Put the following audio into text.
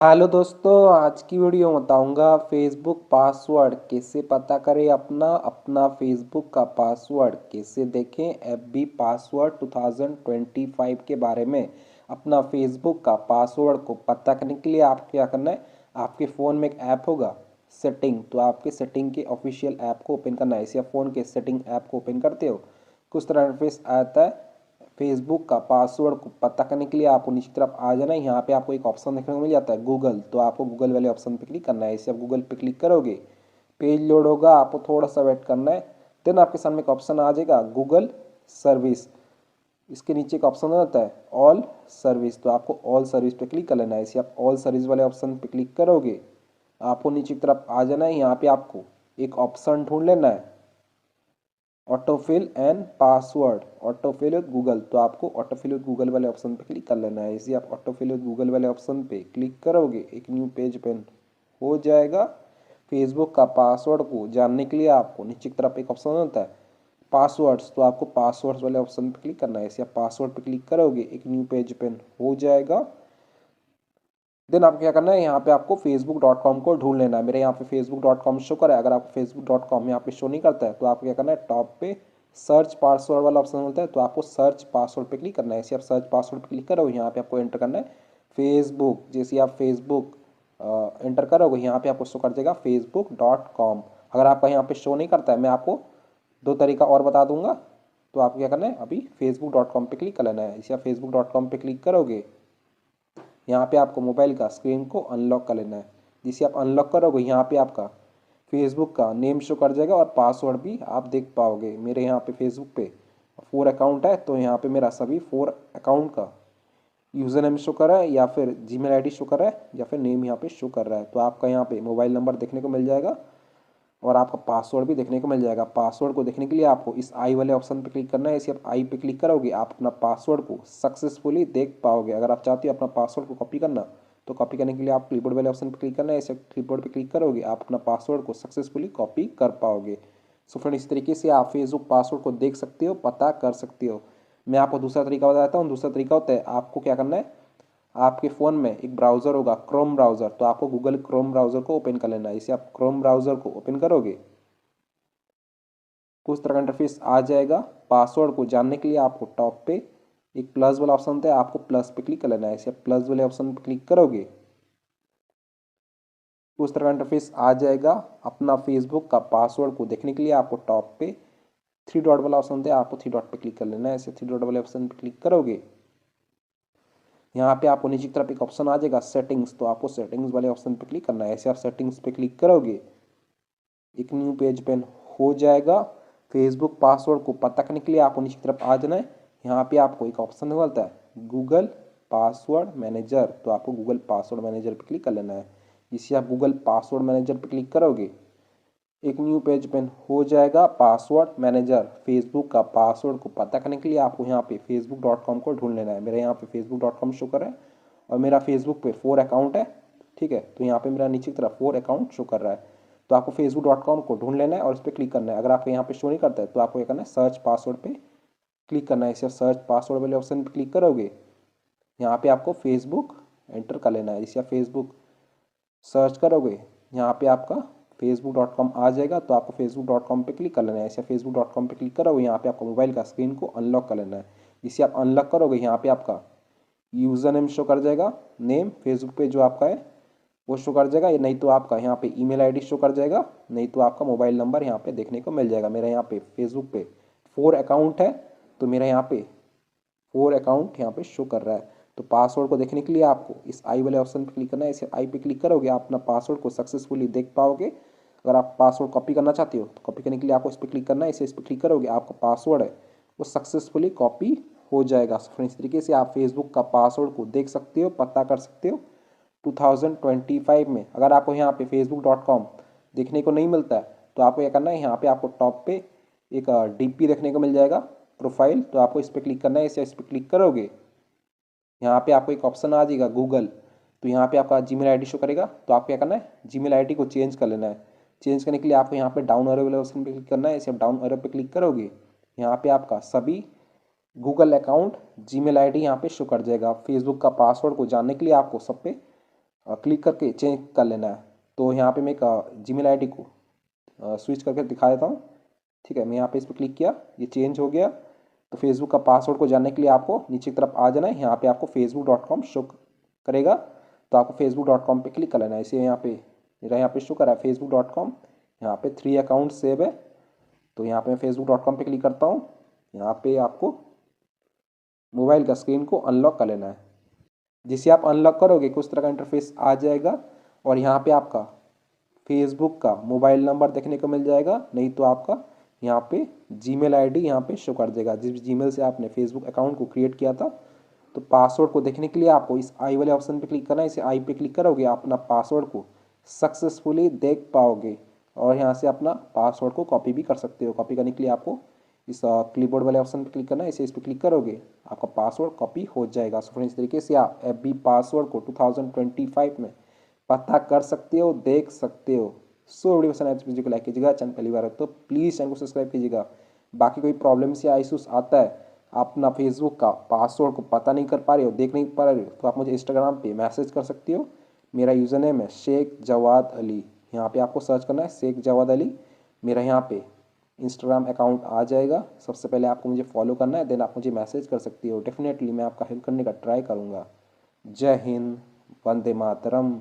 Hello दोस्तों, आज की वीडियो में बताऊंगा फेसबुक पासवर्ड कैसे पता करें। अपना फेसबुक का पासवर्ड कैसे देखें। एफबी पासवर्ड 2025 के बारे में। अपना फेसबुक का पासवर्ड को पता करने के लिए आपको क्या करना है, आपके फ़ोन में एक ऐप होगा सेटिंग, तो आपके सेटिंग के ऑफिशियल ऐप को ओपन करना है। इसे आप फ़ोन के सेटिंग ऐप को ओपन करते हो, कुछ तरह इंटरफेस आता है। फेसबुक का पासवर्ड को पता करने के लिए आपको नीचे तरफ आ जाना है। यहाँ पे आपको एक ऑप्शन देखने को मिल जाता है गूगल, तो आपको गूगल वाले ऑप्शन पे क्लिक करना है। इसे आप गूगल पे क्लिक करोगे, पेज लोड होगा, आपको थोड़ा सा वेट करना है। देन आपके सामने एक ऑप्शन आ जाएगा गूगल सर्विस। इसके नीचे एक ऑप्शन आता है ऑल सर्विस, तो आपको ऑल सर्विस पे क्लिक कर लेना है। इसे आप ऑल सर्विस वाले ऑप्शन पे क्लिक करोगे, आपको नीचे की तरफ आ जाना है। यहाँ पे आपको एक ऑप्शन ढूंढ लेना है autofill and password, autofill with Google, तो आपको ऑटोफिल विद गूगल वाले ऑप्शन पे क्लिक कर लेना है। इसे आप ऑटोफिल विद गूगल वाले ऑप्शन पे क्लिक करोगे, एक न्यू पेज ओपन हो जाएगा। फेसबुक का पासवर्ड को जानने के लिए आपको नीचे की तरफ एक ऑप्शन होता है पासवर्ड्स, तो आपको पासवर्ड्स वाले ऑप्शन पे क्लिक करना है। इसे आप पासवर्ड पे क्लिक करोगे, एक न्यू पेज ओपन हो जाएगा। देन आपको क्या करना है, यहाँ पे आपको facebook.com को ढूंढ लेना है। मेरे यहाँ पे facebook.com शो करा है। अगर आपको facebook.com यहाँ पे शो नहीं करता है तो आपको क्या करना है, टॉप पे सर्च पासवर्ड वाला ऑप्शन होता है, तो आपको सर्च पासवर्ड पे क्लिक करना है। इसे आप सर्च पासवर्ड पे क्लिक करोगे, यहाँ पे आपको एंटर करना है फेसबुक। जैसे आप फेसबुक एंटर करोगे, यहाँ पे आपको शो कर देगा facebook.com। अगर आपका यहाँ पे शो नहीं करता है, मैं आपको दो तरीका और बता दूंगा। तो आपको क्या करना है, अभी facebook.com पे क्लिक कर लेना है। इसे आप facebook.com पे क्लिक करोगे, यहाँ पे आपको मोबाइल का स्क्रीन को अनलॉक कर लेना है। जिसे आप अनलॉक करोगे, यहाँ पे आपका फेसबुक का नेम शो कर जाएगा और पासवर्ड भी आप देख पाओगे। मेरे यहाँ पे फेसबुक पे 4 अकाउंट है, तो यहाँ पे मेरा सभी 4 अकाउंट का यूज़र नेम शो कर रहा है, या फिर जीमेल आईडी शो कर रहा है, या फिर नेम यहाँ पे शो कर रहा है। तो आपका यहाँ पे मोबाइल नंबर देखने को मिल जाएगा और आपका पासवर्ड भी देखने को मिल जाएगा। पासवर्ड को देखने के लिए आपको इस आई वाले ऑप्शन पे क्लिक करना है। इसे आप आई पे क्लिक करोगे, आप अपना पासवर्ड को सक्सेसफुली देख पाओगे। अगर आप चाहते हो अपना पासवर्ड को कॉपी करना, तो कॉपी करने के लिए आप क्लिपबोर्ड वाले ऑप्शन पे क्लिक करना है। इसे क्लिपबोर्ड पे क्लिक करोगे, आप अपना पासवर्ड को सक्सेसफुली कॉपी कर पाओगे। सो फ्रेंड, इस तरीके से आप फेसबुक पासवर्ड को देख सकते हो, पता कर सकते हो। मैं आपको दूसरा तरीका बताता हूँ। दूसरा तरीका होता है, आपको क्या करना है, आपके फ़ोन में एक ब्राउज़र होगा क्रोम ब्राउज़र, तो आपको गूगल क्रोम ब्राउज़र को ओपन कर लेना है। इसे आप क्रोम ब्राउज़र को ओपन करोगे, कुछ तरह का इंटरफेस आ जाएगा। पासवर्ड को जानने के लिए आपको टॉप पे एक प्लस वाला ऑप्शन होता है, आपको प्लस पे क्लिक कर लेना है। इसे प्लस वाले ऑप्शन पे क्लिक करोगे, उस तरह का इंटरफेस आ जाएगा। अपना फेसबुक का पासवर्ड को देखने के लिए आपको टॉप पे 3 डॉट वाला ऑप्शन होता है, आपको 3 डॉट पे क्लिक कर लेना है। ऐसे 3 डॉट वाले ऑप्शन पे क्लिक करोगे, यहाँ पे आपको नीचे की तरफ एक ऑप्शन आ जाएगा सेटिंग्स, तो आपको सेटिंग्स वाले ऑप्शन पे क्लिक करना है। ऐसे आप सेटिंग्स पे क्लिक करोगे, एक न्यू पेज ओपन हो जाएगा। फेसबुक पासवर्ड को पता करने के लिए आपको नीचे की तरफ आ जाना है। यहाँ पे आपको एक ऑप्शन मिलता है गूगल पासवर्ड मैनेजर, तो आपको गूगल पासवर्ड मैनेजर पे क्लिक कर लेना है। जिससे आप गूगल पासवर्ड मैनेजर पे क्लिक करोगे, एक न्यू पेज ओपन हो जाएगा। पासवर्ड मैनेजर, फेसबुक का पासवर्ड को पता करने के लिए आपको यहाँ पे facebook.com को ढूंढ लेना है। मेरे यहाँ पे facebook.com शो कर रहा है और मेरा फेसबुक पे 4 अकाउंट है, ठीक है। तो यहाँ पे मेरा नीचे की तरफ 4 अकाउंट शो कर रहा है, तो आपको facebook.com को ढूंढ लेना है और उस पर क्लिक करना है। अगर आपको यहाँ पे शो नहीं करता है तो आपको क्या करना है, सर्च पासवर्ड पे क्लिक करना है। इसे सर्च पासवर्ड वाले ऑप्शन पे क्लिक करोगे, यहाँ पे आपको फेसबुक एंटर कर लेना है। इसे आप फेसबुक सर्च करोगे, यहाँ पे आपका facebook.com आ जाएगा, तो आपको facebook.com पे क्लिक कर लेना है। इसे facebook.com पे क्लिक करोगे, यहाँ पे आपको मोबाइल का स्क्रीन को अनलॉक कर लेना है। इसे आप अनलॉक करोगे, यहाँ पे आपका यूज़र नेम शो कर जाएगा, नेम फेसबुक पे जो आपका है वो शो कर जाएगा, नहीं तो आपका यहाँ पे ईमेल आईडी शो कर जाएगा, नहीं तो आपका मोबाइल नंबर यहाँ पे देखने को मिल जाएगा। मेरा यहाँ पे फेसबुक पे 4 अकाउंट है, तो मेरा यहाँ पे 4 अकाउंट यहाँ पे शो कर रहा है। तो पासवर्ड को देखने के लिए आपको इस आई वाले ऑप्शन पे क्लिक करना है। इसे आई पे क्लिक करोगे, आप अपना पासवर्ड को सक्सेसफुली देख पाओगे। अगर आप पासवर्ड कॉपी करना चाहते हो तो कॉपी करने के लिए आपको इस पर क्लिक करना है। इस पर क्लिक करोगे, आपका पासवर्ड है वो सक्सेसफुली कॉपी हो जाएगा। इस तरीके से आप फेसबुक का पासवर्ड को देख सकते हो, पता कर सकते हो 2025 में। अगर आपको यहाँ पे facebook.com देखने को नहीं मिलता है तो आपको क्या करना है, यहाँ पे आपको टॉप पे एक डीपी देखने को मिल जाएगा प्रोफाइल, तो आपको इस पर क्लिक करना है। इस पर क्लिक करोगे, यहाँ पे आपको एक ऑप्शन आ जाएगा गूगल, तो यहाँ पे आपका जीमेल आईडी शो करेगा, तो आपको क्या करना है, जीमेल आईडी को चेंज कर लेना है। चेंज करने के लिए आपको यहाँ पे डाउन एरो वाले ऑप्शन पे क्लिक करना है। इसे आप डाउन एरो पे क्लिक करोगे, यहाँ पे आपका सभी गूगल अकाउंट जीमेल आईडी यहाँ पे शो कर जाएगा। फेसबुक का पासवर्ड को जानने के लिए आपको सब पे क्लिक करके चेंज कर लेना है। तो यहाँ पे मैं एक जीमेल आईडी को स्विच करके दिखा देता हूँ। ठीक है, मैं यहाँ पे इस पर क्लिक किया, ये चेंज हो गया। तो फेसबुक का पासवर्ड को जानने के लिए आपको नीचे की तरफ आ जाना है। यहाँ पे आपको facebook.com शो करेगा, तो आपको facebook.com पे क्लिक कर लेना है। इसे यहाँ पे मेरा यहाँ पे शो करा है facebook.com, यहाँ पे 3 अकाउंट सेव है। तो यहाँ पे मैं facebook.com पे क्लिक करता हूँ। यहाँ पे आपको मोबाइल का स्क्रीन को अनलॉक कर लेना है। जिसे आप अनलॉक करोगे कुछ तरह का इंटरफेस आ जाएगा और यहाँ पे आपका फेसबुक का मोबाइल नंबर देखने को मिल जाएगा, नहीं तो आपका यहाँ पे जीमेल आईडी यहाँ पे शो कर देगा जिस जीमेल से आपने फेसबुक अकाउंट को क्रिएट किया था। तो पासवर्ड को देखने के लिए आपको इस आई वाले ऑप्शन पे क्लिक करना है। इसे आई पे क्लिक करोगे, आप अपना पासवर्ड को सक्सेसफुली देख पाओगे और यहाँ से अपना पासवर्ड को कॉपी भी कर सकते हो। कॉपी करने के लिए आपको इस क्लिपबोर्ड वाले ऑप्शन पे क्लिक करना है। इस पर क्लिक करोगे, आपका पासवर्ड कॉपी हो जाएगा। सो फ्रेंड्स, इस तरीके से आप एफबी पासवर्ड को 2025 में पता कर सकते हो, देख सकते हो। सो वीडियो पसंद आए तो वीडियो को लाइक कीजिएगा। चैनल पहली बार हो तो प्लीज़ चैनल को सब्सक्राइब कीजिएगा। बाकी कोई प्रॉब्लम्स या इशूज़ आता है, आप अपना फेसबुक का पासवर्ड को पता नहीं कर पा रहे हो, देख नहीं पा रहे हो, तो आप मुझे इंस्टाग्राम पे मैसेज कर सकते हो। मेरा यूज़र नेम है शेख जवाद अली। यहाँ पे आपको सर्च करना है शेख जवाद अली। मेरा यहाँ पे इंस्टाग्राम अकाउंट आ जाएगा। सबसे पहले आपको मुझे फॉलो करना है, देन आप मुझे मैसेज कर सकती हो। डेफिनेटली मैं आपका हेल्प करने का ट्राई करूँगा। जय हिंद, वंदे मातरम।